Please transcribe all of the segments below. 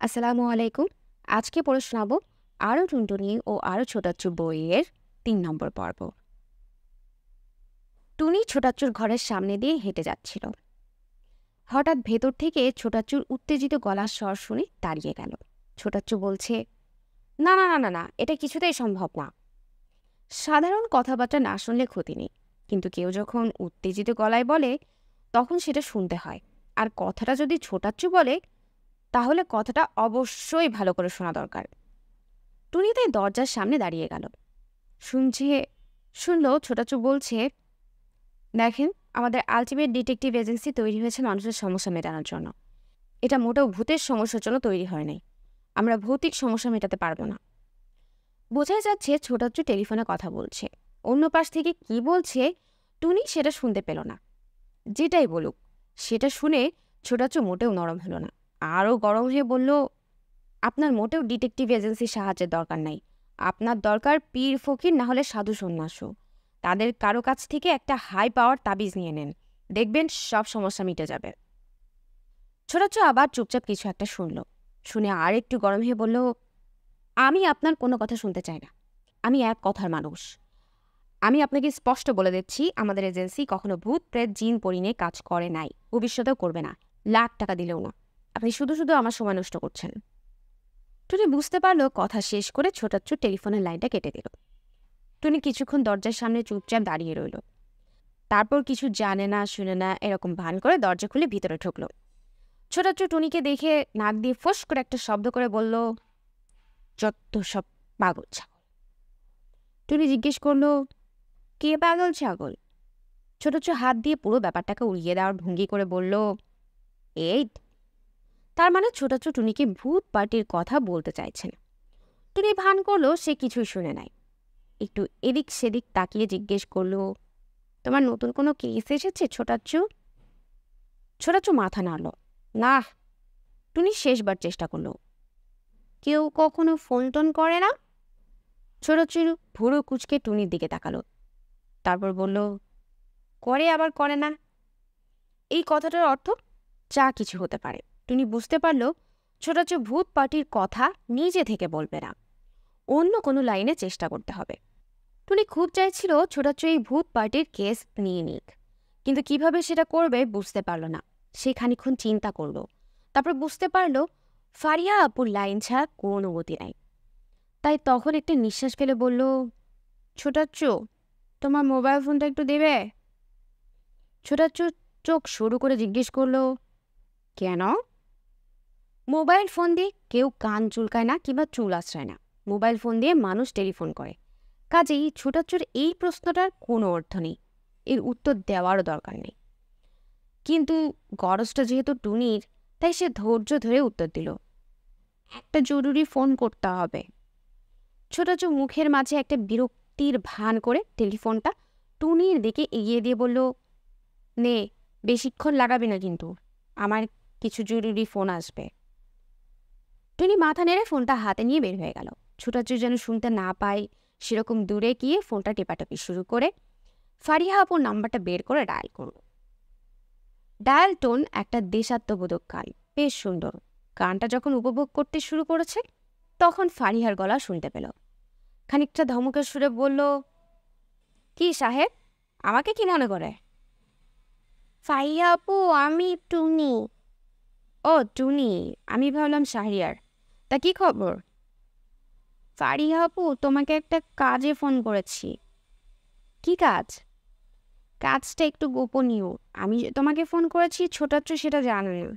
আসসালামু আলাইকুম। আজকে পড়ে শোনাবো আরও টুনটুনি ও আরও ছোটাচ্চু বইয়ের ৩ নম্বর পর্ব। টুনি ছোটাচ্চুর ঘরের সামনে দিয়ে হেঁটে যাচ্ছিল। হঠাৎ ভেতর থেকে ছোটাচ্চুর উত্তেজিত গলার স্বর শুনে দাঁড়িয়ে গেল। ছোটাচ্চু বলছে, না না না না না, এটা কিছুতেই সম্ভব না। সাধারণ কথাবার্তা না শুনলে ক্ষতি নেই, কিন্তু কেউ যখন উত্তেজিত গলায় বলে তখন সেটা শুনতে হয়। আর কথাটা যদি ছোটাচ্চু বলে তাহলে কথাটা অবশ্যই ভালো করে শোনা দরকার। টুনি তাই দরজার সামনে দাঁড়িয়ে গেল। শুনলো ছোটাচু বলছে, দেখেন, আমাদের আলটিমেট ডিটেকটিভ এজেন্সি তৈরি হয়েছে মানুষের সমস্যা মেটানোর জন্য। এটা মোটেও ভূতের সমস্যার জন্য তৈরি হয় নাই। আমরা ভৌতিক সমস্যা মেটাতে পারবো না। বোঝাই যাচ্ছে ছোটাচু টেলিফোনে কথা বলছে। অন্য পাশ থেকে কি বলছে টুনি সেটা শুনতে পেল না। যেটাই বলুক, সেটা শুনে ছোটাচু মোটেও নরম হলো না, আরও গরম হয়ে বলল, আপনার মোটেও ডিটেকটিভ এজেন্সির সাহায্যের দরকার নাই। আপনার দরকার পীর ফকির না হলে সাধু সন্ন্যাসও। তাদের কারো কাছ থেকে একটা হাই পাওয়ার তাবিজ নিয়ে নেন, দেখবেন সব সমস্যা মিটে যাবে। ছোটাচ্ছু আবার চুপচাপ কিছু একটা শুনে আর একটু গরম হয়ে বলল, আমি আপনার কোনো কথা শুনতে চাই না। আমি এক কথার মানুষ। আমি আপনাকে স্পষ্ট বলে দিচ্ছি, আমাদের এজেন্সি কখনো ভূত প্রেত জিন পরি নিয়ে কাজ করে নাই, ভবিষ্যতেও করবে না, লাখ টাকা দিলেও না। আপনি শুধু শুধু আমার সময় নষ্ট করছেন। টুনি বুঝতে পারলো কথা শেষ করে ছোটাচ্ছু টেলিফোনের লাইনটা কেটে দিল। টুনি কিছুক্ষণ দরজার সামনে চুপচাপ দাঁড়িয়ে রইল। তারপর কিছু জানে না শুনে না এরকম ভান করে দরজা খুলে ভিতরে ঢুকলো। ছোটাচ্ছু টুনিকে দেখে নাক দিয়ে ফোঁস করে একটা শব্দ করে বলল, যত সব পাগল ছাগল। টুনি জিজ্ঞেস করলো, কে পাগল ছাগল? ছোটাচ্ছু হাত দিয়ে পুরো ব্যাপারটাকে উড়িয়ে দেওয়ার ভঙ্গি করে বলল, এই। তার মানে ছোটাচ্ছু টুনিকে ভূত পার্টির কথা বলতে চাইছে না। টুনি ভান করলো সে কিছুই শুনে নাই। একটু এদিক সেদিক তাকিয়ে জিজ্ঞেস করলো, তোমার নতুন কোনো কেস এসেছে ছোটাচ্ছু? ছোটাচ্ছু মাথা নাড়ল, না। টুনি শেষবার চেষ্টা করলো, কেউ কখনো ফোন টোন করে না? ছোটাচ্ছু ভুরু কুচকে টুনির দিকে তাকালো, তারপর বলল, করে আবার করে না। এই কথাটার অর্থ যা কিছু হতে পারে। টুনি বুঝতে পারল ছোটাচ্ছু ভূত পার্টির কথা নিজে থেকে বলবে না, অন্য কোনো লাইনে চেষ্টা করতে হবে। টুনি খুব চাইছিল ছোটাচ্ছু এই ভূত পার্টির কেস নিয়ে নিক, কিন্তু কিভাবে সেটা করবে বুঝতে পারল না। সে খানিকক্ষণ চিন্তা করল, তারপর বুঝতে পারল ফারিয়া আপুর লাইন ছাড়া কোনো গতি নাই। তাই তখন একটা নিঃশ্বাস ফেলে বলল, ছোটাচ্ছু, তোমার মোবাইল ফোনটা একটু দেবে? ছোটাচ্ছু চোখ শুরু করে জিজ্ঞেস করলো, কেন? মোবাইল ফোন দিয়ে কেউ কান চুলকায় না কিংবা চুল আশ্রায় না। মোবাইল ফোন দিয়ে মানুষ টেলিফোন করে। কাজেই ছোটাচ্ছুর এই প্রশ্নটার কোনো অর্থ নেই, এর উত্তর দেওয়ারও দরকার নেই। কিন্তু গরজটা যেহেতু টুনির, তাই সে ধৈর্য ধরে উত্তর দিল, একটা জরুরি ফোন করতে হবে। ছোটাচ্ছু মুখের মাঝে একটা বিরক্তির ভান করে টেলিফোনটা টুনির দিকে এগিয়ে দিয়ে বলল, নে, বেশিক্ষণ লাগাবি না কিন্তু, আমার কিছু জরুরি ফোন আসবে। টুনি মাথা নেড়ে ফোনটা হাতে নিয়ে বের হয়ে গেল। ছোটাচ্ছু যেন শুনতে না পায় সেরকম দূরে গিয়ে ফোনটা টেপাটাপি শুরু করে ফারিহা আপুর নাম্বারটা বের করে ডায়াল করল। ডায়াল টোন একটা দেশাত্মবোধক গান, বেশ সুন্দর। গানটা যখন উপভোগ করতে শুরু করেছে তখন ফারিহার গলা শুনতে পেল। খানিকটা ধমকের সুরে বলল, কি সাহেব, আমাকে কি মনে করে? ফারিহা আপু, আমি টুনি। ও টুনি, আমি ভাবলাম শাহরিয়ার। তা কি খবর? ফারিহা আপু, তোমাকে একটা কাজে ফোন করেছি। কি কাজ? কাজটা একটু গোপনীয়। আমি যে তোমাকে ফোন করেছি ছোটাচ্ছু সেটা জানে না।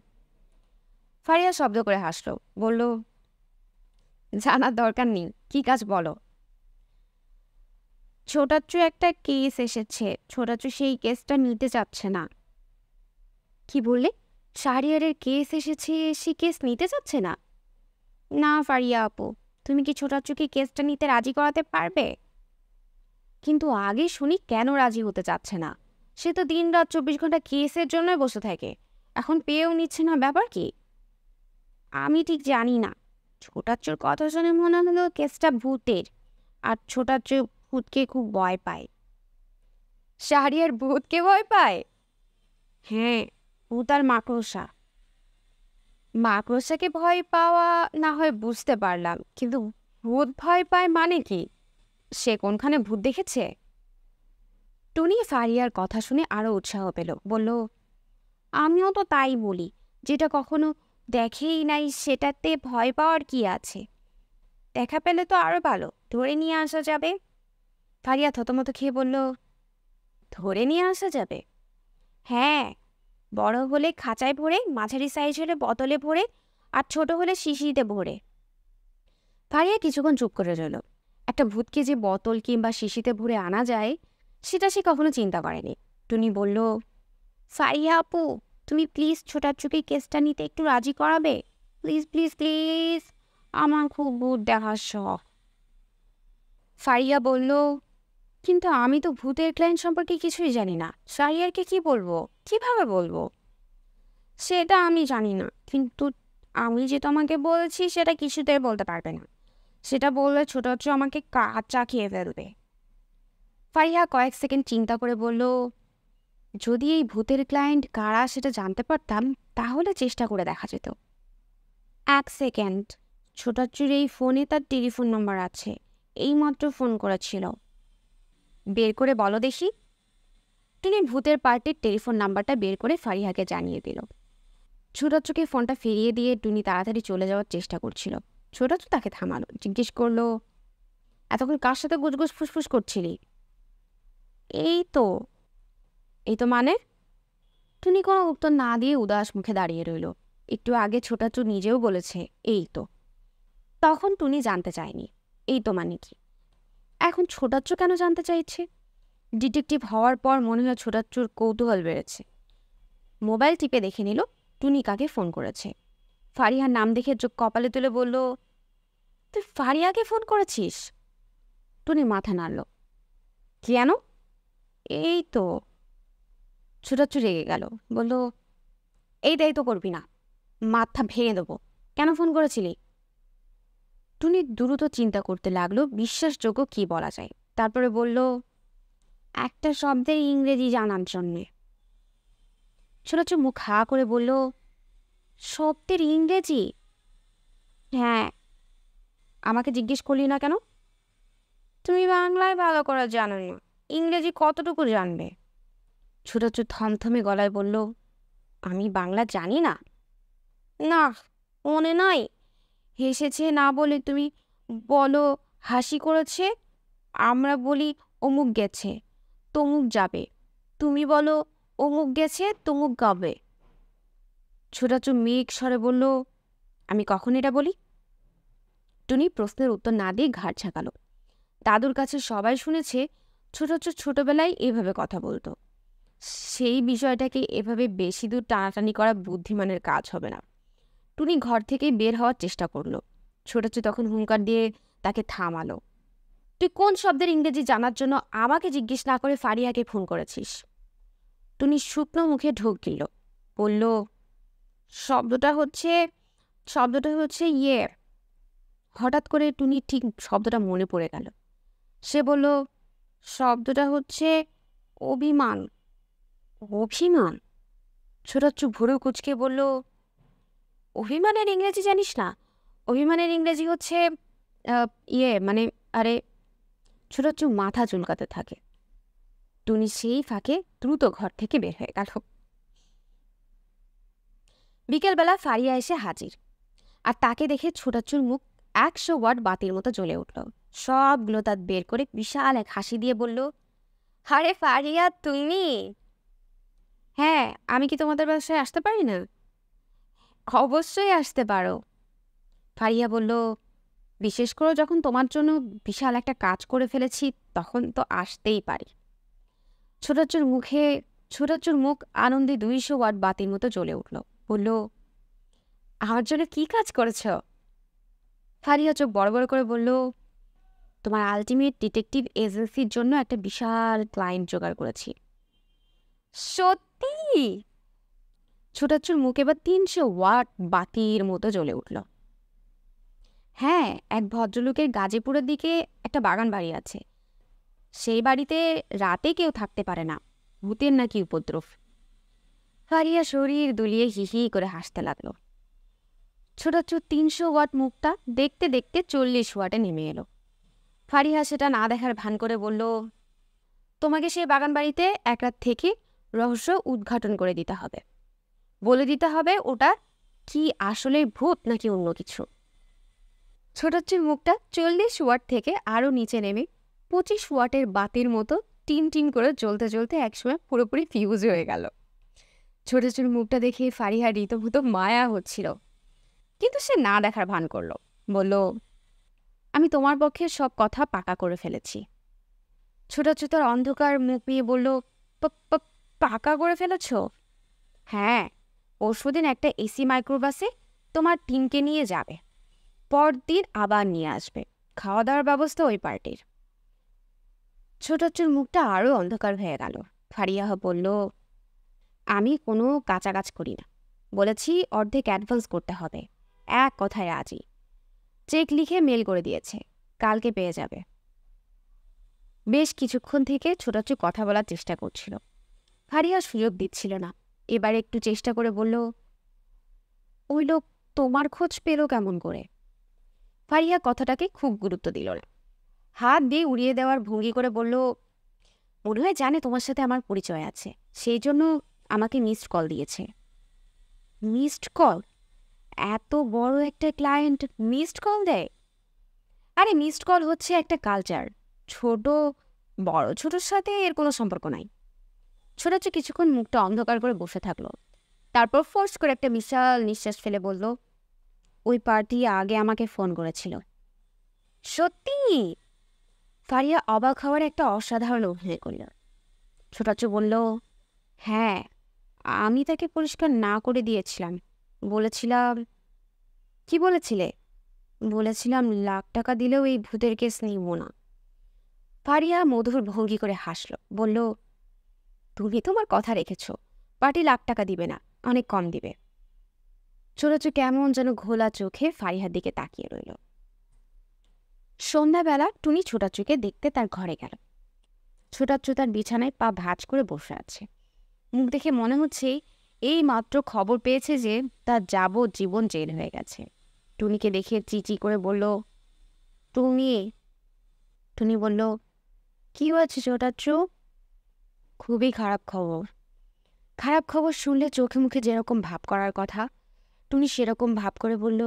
ফারিয়া শব্দ করে হাসলো, বলল, জানার দরকার নেই, কি কাজ বলো। ছোটাচ্ছু একটা কেস এসেছে, ছোটাচ্ছু সেই কেসটা নিতে চাচ্ছে না। কি বললে? শাহরিয়ারের কেস এসেছে, সে কেস নিতে চাচ্ছে না? না ফারিয়া আপু, তুমি কি ছোটাচ্ছুকে কেসটা নিতে রাজি করাতে পারবে? কিন্তু আগে শুনি কেন রাজি হতে চাচ্ছে না। সে তো দিন রাত 24 ঘন্টা কেসের জন্যই বসে থাকে, এখন পেয়েও নিচ্ছে না, ব্যাপার কি? আমি ঠিক জানি না। ছোটাচ্ছুর কথা শুনে মনে হলো কেসটা ভূতের, আর ছোটাচ্ছু ভূতকে খুব ভয় পায়। শাহরিয়ার ভূতকে ভয় পায়? হ্যাঁ, ভূত আর মাকড়সা। মাকড়সাকে ভয় পাওয়া না হয় বুঝতে পারলাম, কিন্তু ভূত ভয় পায় মানে কি? সে কোনখানে ভূত দেখেছে? টুনি ফারিয়ার কথা শুনে আরো উৎসাহ পেল, বলল, আমিও তো তাই বলি, যেটা কখনো দেখেই নাই সেটাতে ভয় পাওয়ার কি আছে? দেখা পেলে তো আরো ভালো, ধরে নিয়ে আসা যাবে। ফারিয়া থতমত খেয়ে বলল, ধরে নিয়ে আসা যাবে? হ্যাঁ, বড় হলে খাঁচায় ভরে, মাঝারি সাইজ হলে বোতলে ভরে, আর ছোট হলে শিশিতে ভরে। ফারিয়া কিছুক্ষণ চুপ করে রইল। একটা ভূতকে যে বোতল কিংবা শিশিতে ভরে আনা যায় সেটা সে কখনো চিন্তা করেনি। টুনি বলল, ফারিয়া আপু, তুমি প্লিজ ছোটাছুকি কেসটা নিতে একটু রাজি করাবে? প্লিজ প্লিজ প্লিজ, আমার খুব ভূত দেখার শখ। ফারিয়া বলল, কিন্তু আমি তো ভূতের ক্লায়েন্ট সম্পর্কে কিছুই জানি না, ফারিয়ারকে কি বলবো, কিভাবে বলবো? সেটা আমি জানি না, কিন্তু আমি যে তোমাকে বলছি সেটা কিছুতেই বলতে পারবে না। সেটা বললে ছোট আমাকে কাঁচা খেয়ে ফেলবে। ফারিয়া কয়েক সেকেন্ড চিন্তা করে বলল, যদি এই ভূতের ক্লায়েন্ট কারা সেটা জানতে পারতাম তাহলে চেষ্টা করে দেখা যেত। এক সেকেন্ড, ছোটাচ্চুর এই ফোনে তার টেলিফোন নম্বর আছে, এইমাত্র ফোন করেছিল। বের করে বলো দেখি। তিনি ভূতের পার্টির টেলিফোন নাম্বারটা বের করে ফারিয়াকে জানিয়ে দিল। ছোটাচ্চুকে ফোনটা ফিরিয়ে দিয়ে টুনি তাড়াতাড়ি চলে যাওয়ার চেষ্টা করছিল। ছোটাচ্চু তাকে থামালো, জিজ্ঞেস করলো, এতক্ষণ কার সাথে গুজগুজ ফুসফুস করছিলি? এই তো। এই তো মানে? টুনি কোনো উত্তর না দিয়ে উদাস মুখে দাঁড়িয়ে রইল। একটু আগে ছোটাচ্চু নিজেও বলেছে এই তো। তখন টুনি জানতে চায়নি এই তো মানে কি। এখন ছোটাচ্চু কেন জানতে চাইছে? ডিটেকটিভ হওয়ার পর মনে হয় ছোটাচ্চুর কৌতূহল বেড়েছে। মোবাইল টিপে দেখে নিল টুনি কাকে ফোন করেছে। ফারিয়ার নাম দেখে চোখ কপালে তুলে বলল, তুই ফারিয়াকে ফোন করেছিস? টুনি মাথা নাড়ল। কেন? এই তো। ছোটাচ্চু রেগে গেল, বলল, এইটাই তো করবি না, মাথা ভেঙে দেবো। কেন ফোন করেছিলি? টুনি দ্রুত চিন্তা করতে লাগলো বিশ্বাসযোগ্য কি বলা যায়। তারপরে বলল, একটা শব্দের ইংরেজি জানার জন্যে। ছোটাচ্চু মুখ হা করে বলল, শব্দের ইংরেজি? হ্যাঁ। আমাকে জিজ্ঞেস করলি না কেন? তুমি বাংলায় ভালো করে জানো না, ইংরেজি কতটুকু জানবে? ছোটাচ্চু থমথমে গলায় বলল, আমি বাংলা জানি না। না, মনে নাই। হেসেছে না বলে তুমি বলো হাসি করেছে। আমরা বলি অমুক গেছে, তমুক যাবে। তুমি বলো অমুক গেছে, তমুক গাবে। ছোটাচ্চু মেঘ স্বরে বলল, আমি কখন এটা বলি? টুনি প্রশ্নের উত্তর না দিয়ে ঘাড় ঝাঁকালো। দাদুর কাছে সবাই শুনেছে ছোটাচ্চু ছোটবেলায় এভাবে কথা বলতো। সেই বিষয়টাকে এভাবে বেশি দূর টানাটানি করা বুদ্ধিমানের কাজ হবে না। টুনি ঘর থেকে বের হওয়ার চেষ্টা করলো। ছোটাচ্চু তখন হুঙ্কার দিয়ে তাকে থামালো। তুই কোন শব্দের ইংরেজি জানার জন্য আমাকে জিজ্ঞেস না করে ফারিয়াকে ফোন করেছিস? টুনি শুকনো মুখে ঢোক দিল, বলল, শব্দটা হচ্ছে ইয়ে। হঠাৎ করে টুনি ঠিক শব্দটা মনে পড়ে গেল। সে বলল, শব্দটা হচ্ছে অভিমান। অভিমান? ছোটাচ্চু ভুরু কুচকে বলল, অভিমানের ইংরেজি জানিস না? অভিমানের ইংরেজি হচ্ছে মানে, আরে। ছোটাচ্চু মাথা চুলকাতে থাকে। টুনি সেই ফাঁকে দ্রুত ঘর থেকে বের হয়ে গেল। বিকেলবেলা ফারিয়া এসে হাজির, আর তাকে দেখে ছোটাচ্চুর মুখ 100 ওয়াট বাতির মতো জ্বলে উঠল। সবগুলো দাঁত বের করে বিশাল এক হাসি দিয়ে বলল, আরে ফারিয়া তুমি? হ্যাঁ, আমি কি তোমাদের বাসায় আসতে পারি না? অবশ্যই আসতে পারো। ফারিয়া বলল, বিশেষ করে যখন তোমার জন্য বিশাল একটা কাজ করে ফেলেছি তখন তো আসতেই পারি। ছোটাচ্চুর মুখ আনন্দে 200 ওয়াট বাতির মতো জ্বলে উঠল। বলল, আমার জন্য কি কাজ করেছ? ফারিয়া চোখ বড় বড় করে বলল, তোমার আলটিমেট ডিটেকটিভ এজেন্সির জন্য একটা বিশাল ক্লায়েন্ট জোগাড় করেছি। সত্যি? ছোটাচ্চুর মুখ এবার 300 ওয়াট বাতির মতো জ্বলে উঠল। হ্যাঁ, এক ভদ্রলোকের গাজীপুরের দিকে একটা বাগান বাড়ি আছে। সেই বাড়িতে রাতে কেউ থাকতে পারে না, ভূতের নাকি উপদ্রব। ফারিয়া শরীর দুলিয়ে হি হি করে হাসতে লাগলো। ছোটাচ্ছু ৩০০ ওয়াট মুখটা দেখতে দেখতে ৪০ ওয়াটে নেমে এলো। ফারিহা সেটা না দেখার ভান করে বলল, তোমাকে সেই বাগান বাড়িতে এক রাত থেকে রহস্য উদ্ঘাটন করে দিতে হবে, বলে দিতে হবে ওটা কি আসলে ভূত নাকি অন্য কিছু। ছোটাচ্ছুর মুখটা ৪০ ওয়াট থেকে আরও নিচে নেমে ২৫ ওয়াটের বাতির মতো টিন টিন করে জ্বলতে জ্বলতে একসময় পুরোপুরি ফিউজ হয়ে গেল। ছোটাচ্ছুর মুখটা দেখে ফারিহা রীতভূত মায়া হচ্ছিল, কিন্তু সে না দেখার ভান করলো। বলল, আমি তোমার পক্ষে সব কথা পাকা করে ফেলেছি। ছোটাচ্ছু তার অন্ধকার মুখ নিয়ে বলল, পাকা করে ফেলেছ? হ্যাঁ, পরশুদিন একটা এসি মাইক্রোবাসে তোমার টিমকে নিয়ে যাবে, পরদিন আবার নিয়ে আসবে। খাওয়া দাওয়ার ব্যবস্থা ওই পার্টির। ছোটাচ্ছুর মুখটা আরও অন্ধকার হয়ে গেল। ফারিয়া বলল, আমি কোনো কাজ করি না, বলেছি অর্ধেক অ্যাডভান্স করতে হবে। এক কথায় রাজি, চেক লিখে মেল করে দিয়েছে, কালকে পেয়ে যাবে। বেশ কিছুক্ষণ থেকে ছোটাচ্ছু কথা বলার চেষ্টা করছিল, ফারিয়া সুযোগ দিচ্ছিল না। এবার একটু চেষ্টা করে বলল, ওই লোক তোমার খোঁজ পেল কেমন করে? ফারিয়া কথাটাকে খুব গুরুত্ব দিল না, হাত দিয়ে উড়িয়ে দেওয়ার ভঙ্গি করে বলল, মনে হয় জানে তোমার সাথে আমার পরিচয় আছে, সেই জন্য আমাকে মিসড কল দিয়েছে। Missed call? এত বড় একটা ক্লায়েন্ট মিসড কল দেয়? আরে মিসড কল হচ্ছে একটা কালচার, ছোট বড় ছোটোর সাথে এর কোনো সম্পর্ক নাই। ছোটাচ্ছু কিছুক্ষণ মুখটা অন্ধকার করে বসে থাকলো, তারপর ফোর্স করে একটা বিশাল নিঃশ্বাস ফেলে বলল, ওই পার্টি আগে আমাকে ফোন করেছিল। সত্যি? ফারিয়া অবাক হওয়ার একটা অসাধারণ অভিনয় করল। ছোটাচ্ছু বলল, হ্যাঁ, আমি তাকে পরিষ্কার না করে দিয়েছিলাম। বলেছিলাম। কি বলেছিলে? বলেছিলাম লাখ টাকা দিলেও এই ভূতের কেস নিব না। ফারিয়া মধুর ভঙ্গি করে হাসল, বলল, তুমি তোমার কথা রেখেছ, পার্টি লাখ টাকা দিবে না, অনেক কম দিবে। ছোটাচ্ছু কেমন যেন ঘোলা চোখে ফারিহার দিকে তাকিয়ে রইল। সন্ধ্যাবেলা টুনি ছোটাচ্ছুকে দেখতে তার ঘরে গেল। ছোটাচ্ছু তার বিছানায় পা ভাঁজ করে বসে আছে। মুখ দেখে মনে হচ্ছে এই মাত্র খবর পেয়েছে যে তার যাবজ্জীবন জেল হয়ে গেছে। টুনিকে দেখে চিচি করে বলল, টুনি। টুনি বলল, কি হয়েছে ছোটাচ্ছু? খুবই খারাপ খবর। খারাপ খবর শুনলে চোখে মুখে যেরকম ভাব করার কথা, টুনি সেরকম ভাব করে বলল,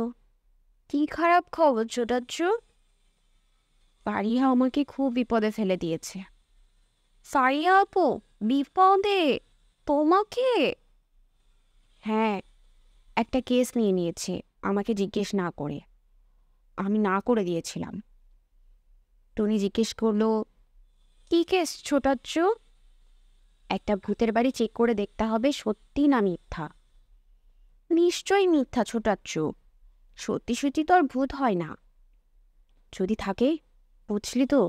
কি খারাপ খবর ছোটাচ্ছু? ফারিহা আমাকে খুব বিপদে ফেলে দিয়েছে। ফারিহা আপু বিপদে? তোমাকে? হ্যাঁ, একটা কেস নিয়ে নিয়েছে আমাকে জিজ্ঞেস না করে। আমি না করে দিয়েছিলাম। টুনি জিজ্ঞেস করলো, কি কেস ছোটাচ্ছু? একটা ভূতের বাড়ি চেক করে দেখতে হবে সত্যি না মিথ্যা। নিশ্চয়ই মিথ্যা ছোটাচ্ছু, সত্যি সত্যি তো আর ভূত হয় না। যদি থাকে, বুঝলি তো,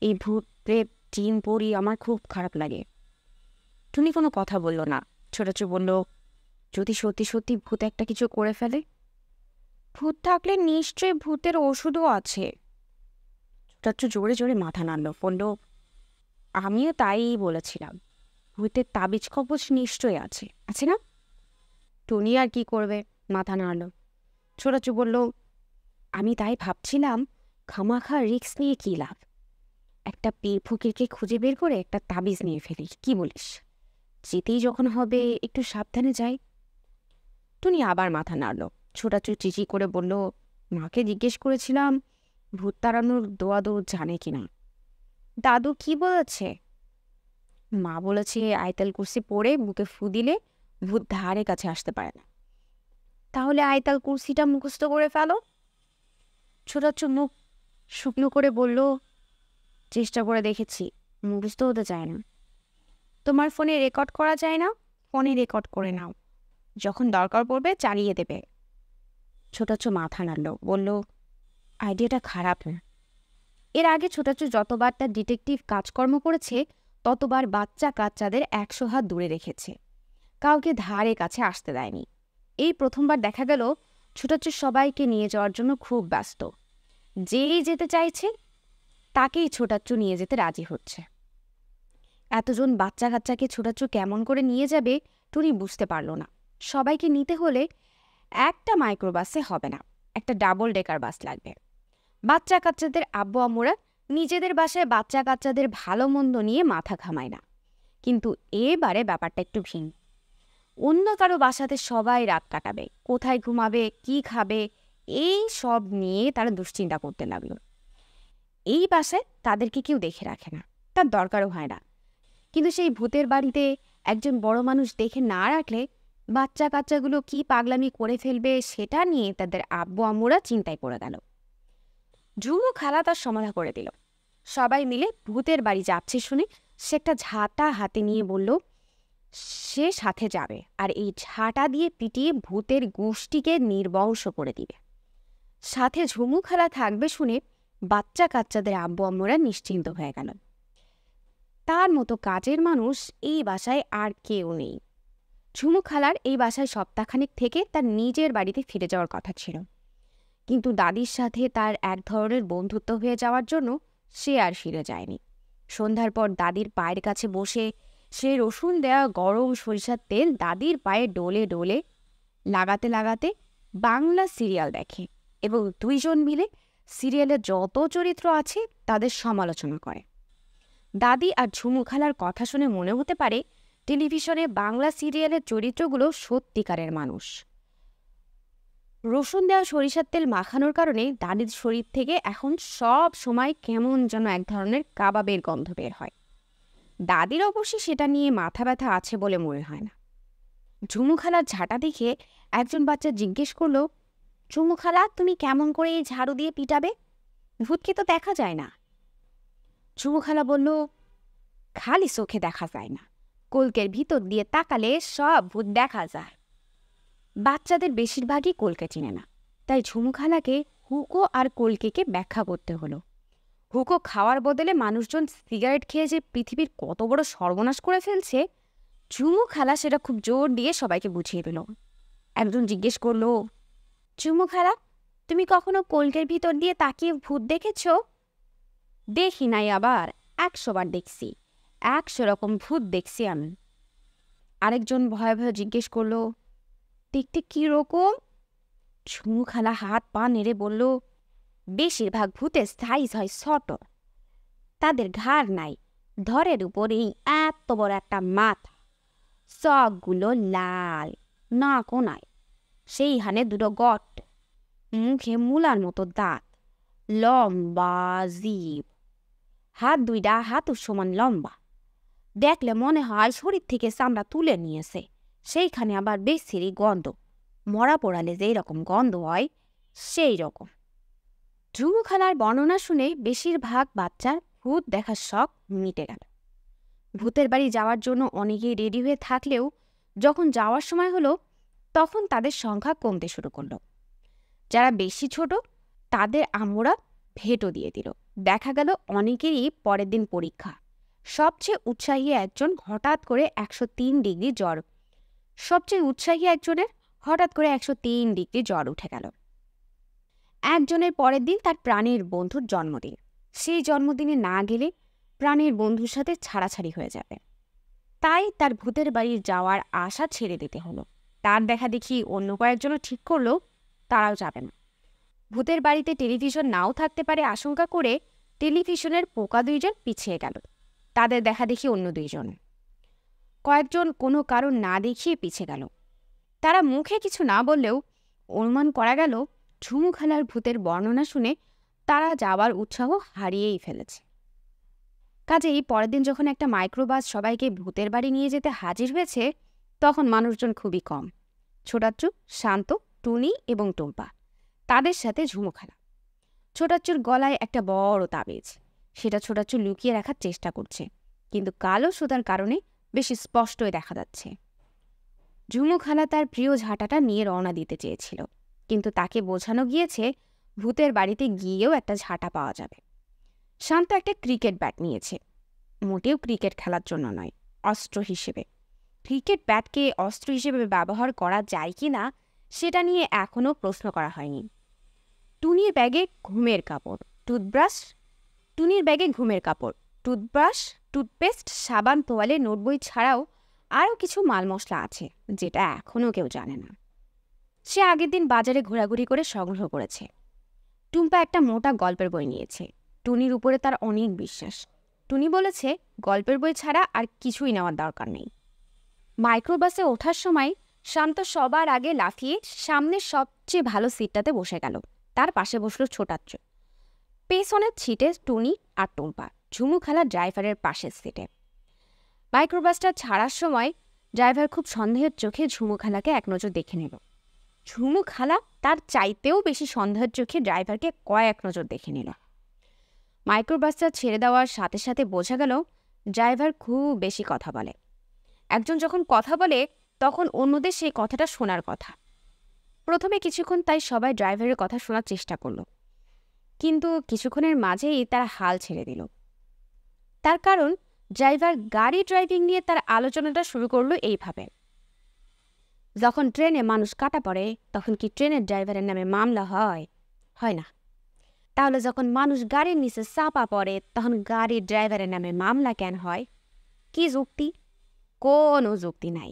এই ভূত প্রেত জিন পড়ি আমার খুব খারাপ লাগে। টুনি কোনো কথা বলল না। ছোটাচ্ছু বলল, যদি সত্যি সত্যি ভূত একটা কিছু করে ফেলে? ভূত থাকলে নিশ্চয়ই ভূতের ওষুধও আছে। ছোটাচ্ছু জোরে জোরে মাথা নাড়ল, বলল, আমিও তাই বলেছিলাম, ভূতের তাবিজ কবচ নিশ্চয়ই আছে, আছে না? টুনি আর কি করবে, মাথা নাড়ল। ছোটাচ্ছু বলল, আমি তাই ভাবছিলাম খামাখা রিক্স নিয়ে কী লাভ, একটা পীর ফকিরকে খুঁজে বের করে একটা তাবিজ নিয়ে ফেলি, কি বলিস? যেতেই যখন হবে একটু সাবধানে যাই। টুনি আবার মাথা নাড়ল। ছোটাচ্ছু চিচি করে বলল, মাকে জিজ্ঞেস করেছিলাম ভূত তাড়ানোর দোয়া জানে কিনা। দাদু কি বলেছে? মা বলেছে আয়তাল কুরসি পড়ে বুকে ফু দিলে ভূত ধারে কাছে আসতে পারে না। তাহলে আয়তাল কুরসিটা মুখস্থ করে ফেলো। ছোটাচ্ছু মুখ শুকনো করে বলল, চেষ্টা করে দেখেছি, মুখস্থ হতে চায় না। তোমার ফোনে রেকর্ড করা যায় না? ফোনে রেকর্ড করে নাও, যখন দরকার পড়বে চালিয়ে দেবে। ছোটাচ্ছু মাথা নাড়ল, বলল, আইডিয়াটা খারাপ না। এর আগে ছোটাচ্ছু যতবার তার ডিটেকটিভ কাজকর্ম করেছে ততবার বাচ্চাদের ১০০ হাত দূরে রেখেছে, কাউকে ধারে কাছে আসতে দেয়নি। এই প্রথমবার দেখা গেল ছোটাচ্ছু সবাইকে নিয়ে যাওয়ার জন্য খুব ব্যস্ত। যেই যেতে চাইছে তাকেই ছোটাচ্ছু নিয়ে যেতে রাজি হচ্ছে। এতজন বাচ্চাকে ছোটাচ্ছু কেমন করে নিয়ে যাবে টুনি বুঝতে পারল না। সবাইকে নিতে হলে একটা মাইক্রোবাসে হবে না, একটা ডাবল ডেকার বাস লাগবে। বাচ্চা কাচ্চাদের আব্বু আম্মুরা নিজেদের বাসায় বাচ্চা কাচ্চাদের ভালো মন্দ নিয়ে মাথা ঘামায় না, কিন্তু এবারে ব্যাপারটা একটু ভিন্ন। অন্য কারো বাসাতে সবাই রাত কাটাবে, কোথায় ঘুমাবে, কি খাবে, এই সব নিয়ে তারা দুশ্চিন্তা করতে লাগলো। এই বাসায় তাদেরকে কেউ দেখে রাখে না, তার দরকারও হয় না, কিন্তু সেই ভূতের বাড়িতে একজন বড় মানুষ দেখে না রাখলে বাচ্চা কাচ্চাগুলো কি পাগলামি করে ফেলবে সেটা নিয়ে তাদের আব্বু আম্মুরা চিন্তায় পড়ে গেল। ঝুমু খালা তার সমাধা করে দিল। সবাই মিলে ভূতের বাড়ি যাচ্ছে শুনে সে একটা ঝাঁটা হাতে নিয়ে বলল সে সাথে যাবে আর এই ঝাঁটা দিয়ে পিটিয়ে ভূতের গোষ্ঠীকে নির্বংশ করে দিবে। সাথে ঝুমু খালা থাকবে শুনে বাচ্চা কাচ্চাদের আব্বু আম্মুরা নিশ্চিন্ত হয়ে গেল। তার মতো কাজের মানুষ এই বাসায় আর কেউ নেই। ঝুমু খালার এই বাসায় সপ্তাহখানেক থেকে তার নিজের বাড়িতে ফিরে যাওয়ার কথা ছিল, কিন্তু দাদির সাথে তার এক ধরনের বন্ধুত্ব হয়ে যাওয়ার জন্য সে আর ফিরে যায়নি। সন্ধ্যার পর দাদির পায়ের কাছে বসে সে রসুন দেয়া গরম সরিষার তেল দাদির পায়ে ডোলে ডোলে লাগাতে লাগাতে বাংলা সিরিয়াল দেখে এবং দুইজন মিলে সিরিয়ালের যত চরিত্র আছে তাদের সমালোচনা করে। দাদি আর ঝুমু খালার কথা শুনে মনে হতে পারে টেলিভিশনে বাংলা সিরিয়ালের চরিত্রগুলো সত্যিকারের মানুষ। রসুন দেওয়া সরিষার তেল মাখানোর কারণে দাদির শরীর থেকে এখন সব সময় কেমন যেন এক ধরনের কাবাবের গন্ধ বের হয়। দাদির অবশ্যই সেটা নিয়ে মাথা ব্যথা আছে বলে মনে হয় না। ঝুমু খালার ঝাঁটা দেখে একজন বাচ্চা জিজ্ঞেস করল, ঝুমু খালা, তুমি কেমন করে এই ঝাড়ু দিয়ে পিটাবে? ভূতকে তো দেখা যায় না। ঝুমু খালা বলল, খালি চোখে দেখা যায় না, কলকের ভিতর দিয়ে তাকালে সব ভূত দেখা যায়। বাচ্চাদের বেশিরভাগই কলকে চিনে না, তাই ঝুমু খালাকে হুকো আর কলকেকে ব্যাখ্যা করতে হলো। হুকো খাওয়ার বদলে মানুষজন সিগারেট খেয়ে যে পৃথিবীর কত বড় সর্বনাশ করে ফেলছে, ঝুমু খালা সেটা খুব জোর দিয়ে সবাইকে বুঝিয়ে দিল। একজন জিজ্ঞেস করলো, ঝুমু খালা, তুমি কখনো কলকের ভিতর দিয়ে তাকিয়ে ভূত দেখেছ? দেখি নাই, আবার 100 বার দেখছি, 100 রকম ভূত দেখছি আমি। আরেকজন ভয়ে ভয়ে জিজ্ঞেস করলো, দেখতে কি রকম? ঝুমু খালা হাত পা নেড়ে বলল, বেশিরভাগ ভূতের সাইজ হয় ছোট, তাদের ঘাড় নাই, ধরের উপরেই এত বড় একটা মাথা, চোখগুলো লাল, নাকও নাই, সেইখানে দুটো গট, মুখে মূলার মতো দাঁত, লম্বা জিভ, হাত দুইটা হাতুর সমান লম্বা, দেখলে মনে হয় শরীর থেকে চামড়া তুলে নিয়েছে, সেইখানে আবার বেশিরই গন্ধ, মরা পোড়ালে যেই রকম গন্ধ হয় সেই রকম। ঝুমু খালার বর্ণনা শুনে বেশিরভাগ বাচ্চার ভূত দেখার শখ মিটে গেল। ভূতের বাড়ি যাওয়ার জন্য অনেকেই রেডি হয়ে থাকলেও যখন যাওয়ার সময় হলো তখন তাদের সংখ্যা কমতে শুরু করলো। যারা বেশি ছোট তাদের আম্মুরা ভেটো দিয়ে দিল। দেখা গেল অনেকেরই পরের দিন পরীক্ষা। সবচেয়ে উৎসাহী একজনের হঠাৎ করে 103 ডিগ্রি জ্বর উঠে গেল। একজনের পরের দিন তার প্রাণের বন্ধুর জন্মদিন, সেই জন্মদিনে না গেলে প্রাণের বন্ধুর সাথে ছাড়াছাড়ি হয়ে যাবে, তাই তার ভূতের বাড়ির যাওয়ার আশা ছেড়ে দিতে হলো। তার দেখা দেখি অন্য কয়েকজনও ঠিক করলো তারাও যাবে না। ভূতের বাড়িতে টেলিভিশন নাও থাকতে পারে আশঙ্কা করে টেলিভিশনের পোকা 2 জন পিছিয়ে গেল। তাদের দেখা দেখি অন্য 2 জন। কয়েকজন কোনো কারণ না দেখিয়ে পিছিয়ে গেল। তারা মুখে কিছু না বললেও অনুমান করা গেল ঝুমু খালার ভূতের বর্ণনা শুনে তারা যাওয়ার উৎসাহ হারিয়েই ফেলেছে। কাজেই পরের দিন যখন একটা মাইক্রোবাস সবাইকে ভূতের বাড়ি নিয়ে যেতে হাজির হয়েছে তখন মানুষজন খুবই কম। ছোটাচ্চু, শান্ত, টুনি এবং টুম্পা, তাদের সাথে ঝুমু খালা। ছোটাচ্চুর গলায় একটা বড় তাবিজ, সেটা ছোটাচ্চু লুকিয়ে রাখার চেষ্টা করছে, কিন্তু কালো সুতার কারণে বেশি স্পষ্টই দেখা যাচ্ছে। ঝুমু খালা তার প্রিয় ঝাঁটাটা নিয়ে রওনা দিতে চেয়েছিল, কিন্তু তাকে বোঝানো গিয়েছে ভূতের বাড়িতে গিয়েও একটা ঝাঁটা পাওয়া যাবে। শান্ত একটা ক্রিকেট ব্যাট নিয়েছে, মোটেও ক্রিকেট খেলার জন্য নয়, অস্ত্র হিসেবে। ক্রিকেট ব্যাটকে অস্ত্র হিসেবে ব্যবহার করা যায় কি না সেটা নিয়ে এখনও প্রশ্ন করা হয়নি। টুনির ব্যাগে ঘুমের কাপড়, টুথব্রাশ, টুথপেস্ট, সাবান, তোয়ালে, নোটবই ছাড়াও আরও কিছু মাল মশলা আছে যেটা এখনও কেউ জানে না। সে আগের দিন বাজারে ঘোরাঘুরি করে সংগ্রহ করেছে। টুম্পা একটা মোটা গল্পের বই নিয়েছে। টুনির উপরে তার অনেক বিশ্বাস। টুনি বলেছে গল্পের বই ছাড়া আর কিছুই নেওয়ার দরকার নেই। মাইক্রোবাসে ওঠার সময় শান্ত সবার আগে লাফিয়ে সামনের সবচেয়ে ভালো সিটটাতে বসে গেল। তার পাশে বসলো ছোটাচ্চ। পেছনের সিটে টুনি আর টুম্পা, ঝুমু খালা ড্রাইভারের পাশের সিটে। মাইক্রোবাসটা ছাড়ার সময় ড্রাইভার খুব সন্দেহের চোখে ঝুমু খালাকে এক নজর দেখে নিল। ঝুমু খালা তার চাইতেও বেশি সন্দেহের চোখে ড্রাইভারকে কয়েক নজর দেখে নিল। মাইক্রোবাসটা ছেড়ে দেওয়ার সাথে সাথে বোঝা গেল ড্রাইভার খুব বেশি কথা বলে। একজন যখন কথা বলে তখন অন্যদের সেই কথাটা শোনার কথা। প্রথমে কিছুক্ষণ তাই সবাই ড্রাইভারের কথা শোনার চেষ্টা করল, কিন্তু কিছুক্ষণের মাঝেই তারা হাল ছেড়ে দিল। তার কারণ ড্রাইভার গাড়ি ড্রাইভিং নিয়ে তার আলোচনাটা শুরু করলো এইভাবে: যখন ট্রেনে মানুষ কাটা পড়ে তখন কি ট্রেনের ড্রাইভারের নামে মামলা হয়? হয় না। তাহলে যখন মানুষ গাড়ির নিচে চাপা পড়ে তখন গাড়ির ড্রাইভারের নামে মামলা কেন হয়? কি যুক্তি? কোনো যুক্তি নাই।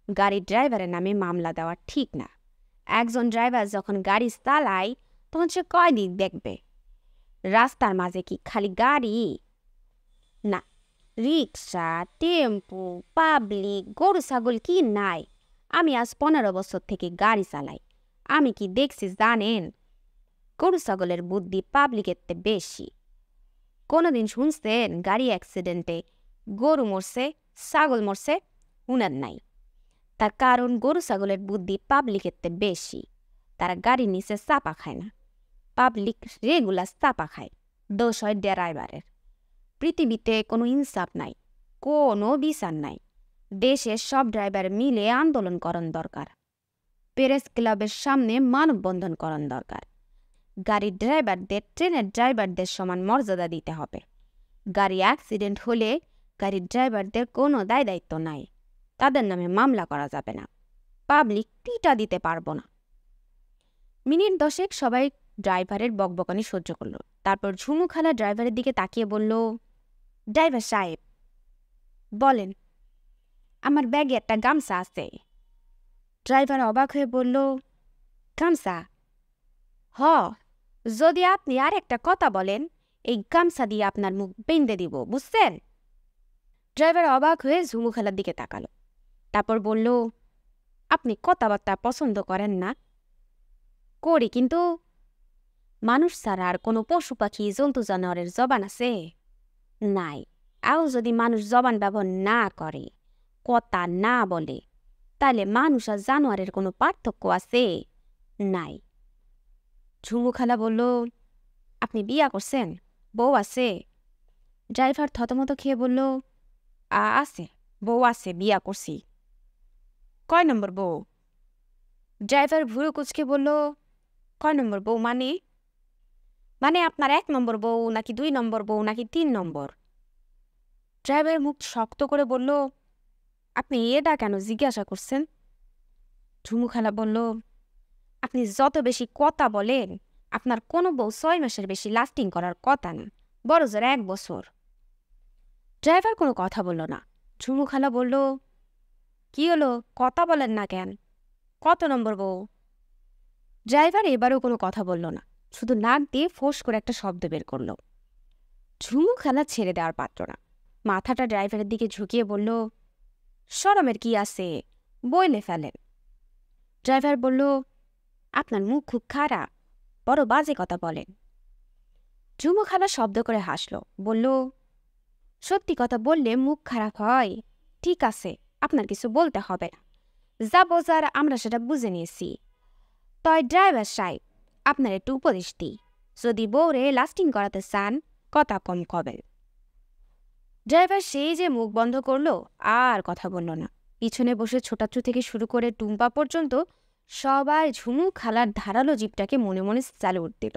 গাড়ির ড্রাইভারের নামে মামলা দেওয়া ঠিক না। একজন ড্রাইভার যখন গাড়ি চালায় তখন সে কয় দিক দেখবে? রাস্তার মাঝে কি খালি গাড়ি? না, রিক্সা, টেম্পু, পাবলিক, গরু ছাগল কি নাই? আমি আজ 15 বছর থেকে গাড়ি চালাই। আমি কি দেখছি জানেন? গরু ছাগলের বুদ্ধি পাবলিকের তে বেশি। কোনোদিন শুনছেন গাড়ি অ্যাক্সিডেন্টে গরু মরছে, ছাগল মরছে? উনার নাই। তার কারণ গরু ছাগলের বুদ্ধি পাবলিকের তে বেশি। তারা গাড়ির নিচে চাপা খায় না। পাবলিক রেগুলার চাপা খায়। দোষ হয় ড্রাইভারের। পৃথিবীতে কোনো ইনসাফ নাই, কোনো বিচার নাই। দেশের সব ড্রাইভার মিলে আন্দোলন করণ দরকার। প্রেস ক্লাবের সামনে মানববন্ধন করণ দরকার। গাড়ির ড্রাইভারদের ট্রেনের ড্রাইভারদের সমান মর্যাদা দিতে হবে। গাড়ি অ্যাক্সিডেন্ট হলে গাড়ির ড্রাইভারদের কোনো দায় দায়িত্ব নাই। তাদের নামে মামলা করা যাবে না। পাবলিক টিটা দিতে পারবো না। মিনিট 10 সবাই ড্রাইভারের বকবকানি সহ্য করল। তারপর ঝুমু খালা ড্রাইভারের দিকে তাকিয়ে বলল, ড্রাইভার সাহেব বলেন, আমার ব্যাগে একটা গামছা আছে। ড্রাইভার অবাক হয়ে বলল, গামছা? হ, যদি আপনি আর একটা কথা বলেন এই গামছা দিয়ে আপনার মুখ বেঁধে দিব, বুঝছেন? ড্রাইভার অবাক হয়ে ঝুমু খালার দিকে তাকালো। তারপর বলল, আপনি কথাবার্তা পছন্দ করেন না? করি, কিন্তু মানুষ ছাড়া আর কোনো পশু পাখি জন্তু জানোয়ারের জবান আছে? নাই। আও যদি মানুষ জবান ব্যবহার না করে, কথা না বলে, তাহলে মানুষ আর জানোয়ারের কোনো পার্থক্য আছে? নাই। ঝুমু খালা বলল, আপনি বিয়া করছেন? বউ আছে? ড্রাইভার থতমত খেয়ে বলল, আছে, বউ আছে, বিয়া করছি। কয় নম্বর বউ? ড্রাইভার ভুরু কুচকে বলল, কয় নম্বর বউ মানে? মানে আপনার 1 নম্বর বউ নাকি 2 নম্বর বউ নাকি 3 নম্বর? ড্রাইভার মুখ শক্ত করে বলল, আপনি এটা কেন জিজ্ঞাসা করছেন? ঝুমু খালা বলল, আপনি যত বেশি কথা বলেন আপনার কোনো বউ 6 মাসের বেশি লাস্টিং করার কথা না, বড় জোর 1 বছর। ড্রাইভার কোনো কথা বলল না। ঝুমু খালা বলল, কি হলো, কথা বলেন না কেন? কত নম্বর বউ? ড্রাইভার এবারও কোনো কথা বলল না, শুধু নাক দিয়ে ফোঁস করে একটা শব্দ বের করল। ঝুমু খালা ছেড়ে দেওয়ার পাত্র না। মাথাটা ড্রাইভারের দিকে ঝুঁকিয়ে বলল, শরমের কি আছে, বইলে ফেলেন। ড্রাইভার বলল, আপনার মুখ খুব খারাপ, বড় বাজে কথা বলেন। ঝুমু খালা শব্দ করে হাসল, বলল, সত্যি কথা বললে মুখ খারাপ হয়? ঠিক আছে, আপনার কিছু বলতে হবে না, যা বোঝার আমরা সেটা বুঝে নিয়েছি। তয় ড্রাইভার সাহেব, আপনার একটু উপদেশ দিই, যদি বউরে লাস্টিং করাতে চান কথা কম কবেন। ড্রাইভার সেই যে মুখ বন্ধ করলো, আর কথা বলল না। পিছনে বসে ছোটাচ্ছু থেকে শুরু করে টুম্পা পর্যন্ত সবাই ঝুমু খালার ধারালো জিপটাকে মনে মনে স্যালুট দিল।